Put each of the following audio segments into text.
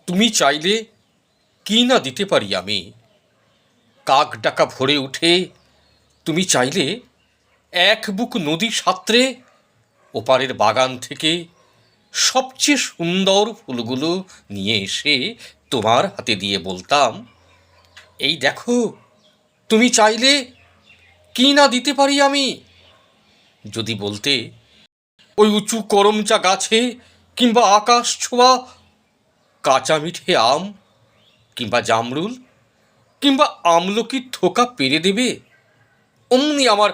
তুমি চাইলে কি না দিতে পারি আমি। কাক ডাকা ভরে উঠে তুমি চাইলে এক বুক নদী সাঁতরে ওপারের বাগান থেকে সবচেয়ে সুন্দর ফুলগুলো নিয়ে এসে তোমার হাতে দিয়ে বলতাম, এই দেখো, তুমি চাইলে কি না দিতে পারি আমি। যদি বলতে, ওই উঁচু করমচা গাছে কিংবা আকাশ ছোঁয়া কাঁচা মিঠে আম কিংবা জামরুল কিংবা আমলকির থোকা পেরে দেবে, অমনি আমার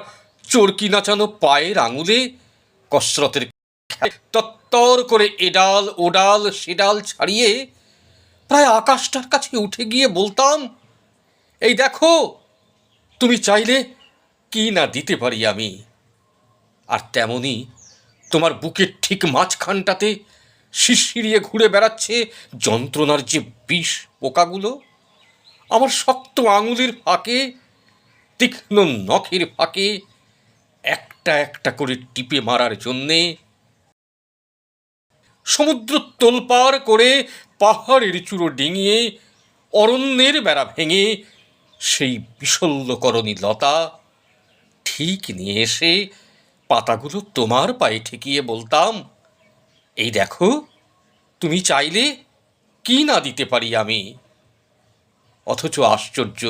চরকি নাচানো পায়ের আঙুলে কসরতের তত্তর করে এডাল ওডাল সেডাল ছাড়িয়ে প্রায় আকাশটার কাছে উঠে গিয়ে বলতাম, এই দেখো, তুমি চাইলে কি না দিতে পারি আমি। আর তেমনি তোমার বুকের ঠিক মাঝখানটাতে শিরশিরিয়ে ঘুরে বেড়াচ্ছে যন্ত্রণার যে বিষ পোকাগুলো, আমার শক্ত আঙুলের ফাঁকে, তীক্ষ্ণ নখের ফাঁকে একটা একটা করে টিপে মারার জন্যে সমুদ্র তোলপাড় করে পাহাড়ের চূড়ো ডিঙিয়ে অরণ্যের বেড়া ভেঙে সেই বিশল্যকরণী লতা ঠিক নিয়ে এসে পাতাগুলো তোমার পায়ে ঠেকিয়ে বলতাম, এই দেখো, তুমি চাইলে কি না দিতে পারি আমি। অথচ আশ্চর্য,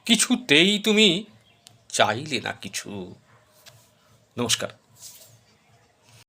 কিছুতেই তুমি চাইলে না কিছু। নমস্কার।